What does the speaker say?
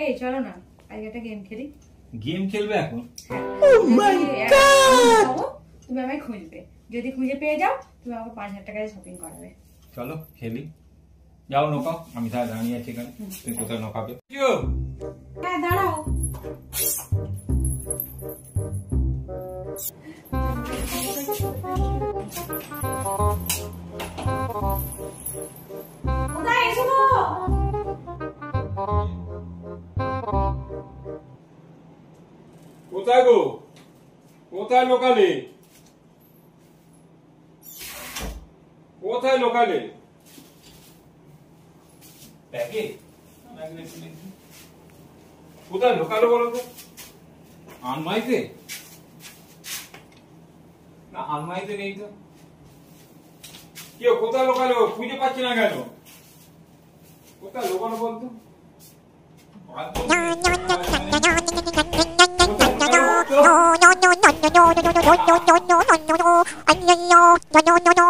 এই চলো না আজকে একটা গেম খেলি। গেম খেলবে এখন? Oh my god! তুমি আমায় খুঁজবে, যদি খুঁজে পেয়ে যাও তুমি আমাকে 5000 টাকা দিয়ে শপিং করাবে। চলো খেলি। যাও নৌকাও, আমি তাহলে দাঁড়িয়ে আছি এখানে, তুমি কোথায় নৌকাবে? হ্যাঁ দাঁড়াও। কোথায় এসো? কোথায় গো? কোথায় লোকালে? কোথায় লোকালে? ব্যাগে? কোথায় লোকালে বলো তো? আলমারিতে? না আলমারিতে নেই তো। কেউ কোথায় লোকালে? খুঁজে পাচ্ছি না কেন? কোথায় লোকালে বলতো? no no no no no no no no no no no no no no no no no